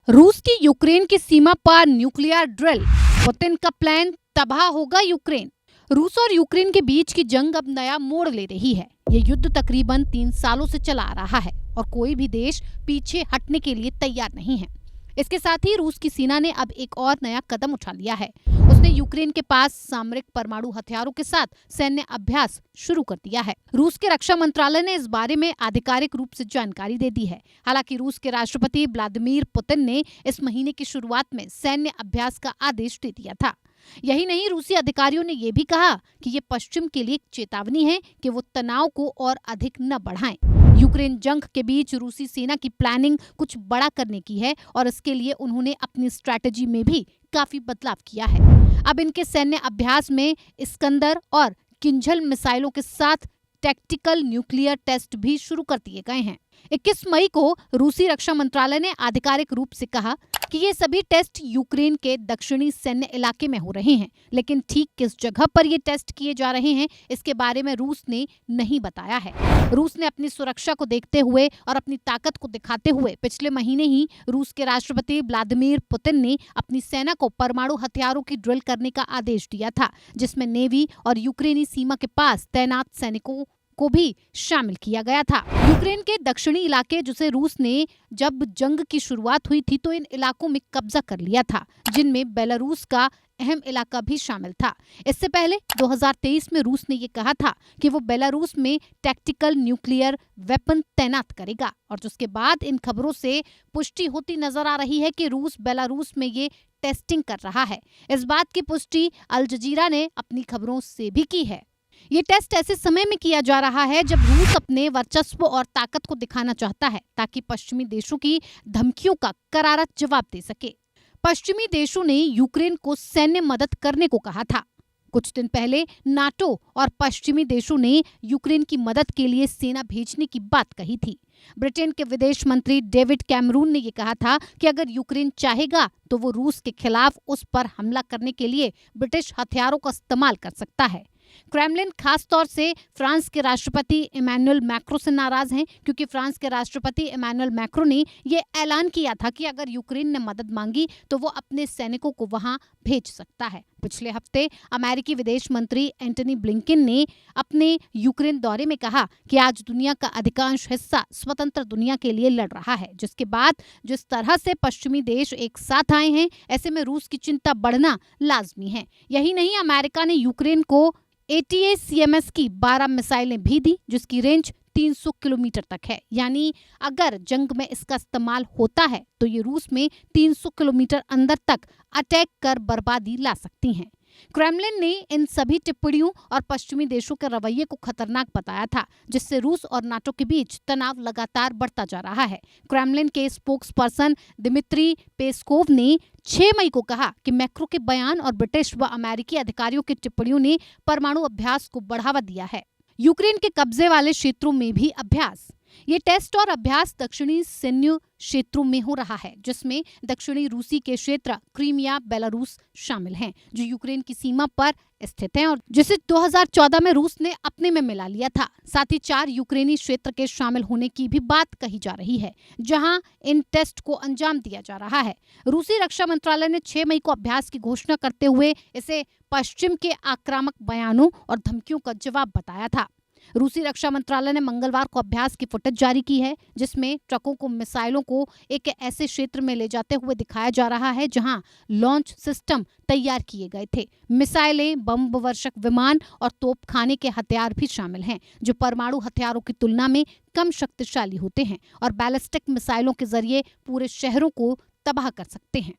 रूस की यूक्रेन की सीमा पर न्यूक्लियर ड्रिल, पुतिन का प्लान, तबाह होगा यूक्रेन। रूस और यूक्रेन के बीच की जंग अब नया मोड़ ले रही है। ये युद्ध तकरीबन 3 सालों से चला आ रहा है और कोई भी देश पीछे हटने के लिए तैयार नहीं है। इसके साथ ही रूस की सेना ने अब एक और नया कदम उठा लिया है। उसने यूक्रेन के पास सामरिक परमाणु हथियारों के साथ सैन्य अभ्यास शुरू कर दिया है। रूस के रक्षा मंत्रालय ने इस बारे में आधिकारिक रूप से जानकारी दे दी है। हालांकि रूस के राष्ट्रपति व्लादिमीर पुतिन ने इस महीने की शुरुआत में सैन्य अभ्यास का आदेश दे दिया था। यही नहीं, रूसी अधिकारियों ने यह भी कहा कि ये पश्चिम के लिए एक चेतावनी है कि वो तनाव को और अधिक न बढ़ाएं। यूक्रेन जंग के बीच रूसी सेना की प्लानिंग कुछ बड़ा करने की है और इसके लिए उन्होंने अपनी स्ट्रैटेजी में भी काफी बदलाव किया है। अब इनके सैन्य अभ्यास में इस्कंदर और किंझल मिसाइलों के साथ टैक्टिकल न्यूक्लियर टेस्ट भी शुरू कर दिए गए हैं। 21 मई को रूसी रक्षा मंत्रालय ने आधिकारिक रूप से कहा कि ये सभी टेस्ट यूक्रेन के दक्षिणी सैन्य इलाके में हो रहे हैं, लेकिन ठीक किस जगह पर ये टेस्ट किए जा रहे हैं इसके बारे में रूस ने नहीं बताया है। रूस ने अपनी सुरक्षा को देखते हुए और अपनी ताकत को दिखाते हुए पिछले महीने ही रूस के राष्ट्रपति व्लादिमीर पुतिन ने अपनी सेना को परमाणु हथियारों की ड्रिल करने का आदेश दिया था, जिसमें नेवी और यूक्रेनी सीमा के पास तैनात सैनिकों को भी शामिल किया गया था। यूक्रेन के दक्षिणी इलाके, जिसे रूस ने जब जंग की शुरुआत हुई थी तो इन इलाकों में कब्जा कर लिया था, जिनमें बेलारूस का अहम इलाका भी शामिल था। इससे पहले 2023 में रूस ने ये कहा था कि वो बेलारूस में टैक्टिकल न्यूक्लियर वेपन तैनात करेगा, और जिसके बाद इन खबरों से पुष्टि होती नजर आ रही है कि रूस बेलारूस में ये टेस्टिंग कर रहा है। इस बात की पुष्टि अल जजीरा ने अपनी खबरों से भी की है। ये टेस्ट ऐसे समय में किया जा रहा है जब रूस अपने वर्चस्व और ताकत को दिखाना चाहता है, ताकि पश्चिमी देशों की धमकियों का करारा जवाब दे सके। पश्चिमी देशों ने यूक्रेन को सैन्य मदद करने को कहा था। कुछ दिन पहले नाटो और पश्चिमी देशों ने यूक्रेन की मदद के लिए सेना भेजने की बात कही थी। ब्रिटेन के विदेश मंत्री डेविड कैमरून ने यह कहा था कि अगर यूक्रेन चाहेगा तो वो रूस के खिलाफ उस पर हमला करने के लिए ब्रिटिश हथियारों का इस्तेमाल कर सकता है। क्रेमलिन खास तौर से फ्रांस के राष्ट्रपति इमैनुअल मैक्रो से नाराज हैं, क्योंकि फ्रांस के राष्ट्रपति इमैनुअल मैक्रो ने ये ऐलान किया था कि अगर यूक्रेन ने मदद मांगी तो वो अपने सैनिकों को वहां भेज सकता है। पिछले हफ्ते अमेरिकी विदेश मंत्री एंटनी ब्लिंकन ने अपने यूक्रेन दौरे में कहा कि आज दुनिया का अधिकांश हिस्सा स्वतंत्र दुनिया के लिए लड़ रहा है, जिसके बाद जिस तरह से पश्चिमी देश एक साथ आए हैं, ऐसे में रूस की चिंता बढ़ना लाजमी है। यही नहीं, अमेरिका ने यूक्रेन को ATACMS की 12 मिसाइलें भी दी, जिसकी रेंज 300 किलोमीटर तक है। यानी अगर जंग में इसका इस्तेमाल होता है तो ये रूस में 300 किलोमीटर अंदर तक अटैक कर बर्बादी ला सकती हैं। क्रेमलिन ने इन सभी टिप्पणियों और पश्चिमी देशों के रवैये को खतरनाक बताया था, जिससे रूस और नाटो के बीच तनाव लगातार बढ़ता जा रहा है। क्रेमलिन के स्पोक्स पर्सन दिमित्री पेस्कोव ने 6 मई को कहा कि मैक्रो के बयान और ब्रिटिश व अमेरिकी अधिकारियों की टिप्पणियों ने परमाणु अभ्यास को बढ़ावा दिया है। यूक्रेन के कब्जे वाले क्षेत्रों में भी अभ्यास। ये टेस्ट और अभ्यास दक्षिणी सैन्य क्षेत्रों में हो रहा है, जिसमें दक्षिणी रूसी के क्षेत्र क्रीमिया, बेलारूस शामिल हैं, जो यूक्रेन की सीमा पर स्थित हैं और जिसे 2014 में रूस ने अपने में मिला लिया था। साथ ही 4 यूक्रेनी क्षेत्र के शामिल होने की भी बात कही जा रही है, जहां इन टेस्ट को अंजाम दिया जा रहा है। रूसी रक्षा मंत्रालय ने 6 मई को अभ्यास की घोषणा करते हुए इसे पश्चिम के आक्रामक बयानों और धमकियों का जवाब बताया था। रूसी रक्षा मंत्रालय ने मंगलवार को अभ्यास की फुटेज जारी की है, जिसमें ट्रकों को मिसाइलों को एक ऐसे क्षेत्र में ले जाते हुए दिखाया जा रहा है जहां लॉन्च सिस्टम तैयार किए गए थे। मिसाइलें, बम वर्षक विमान और तोपखाने के हथियार भी शामिल हैं, जो परमाणु हथियारों की तुलना में कम शक्तिशाली होते हैं और बैलिस्टिक मिसाइलों के जरिए पूरे शहरों को तबाह कर सकते हैं।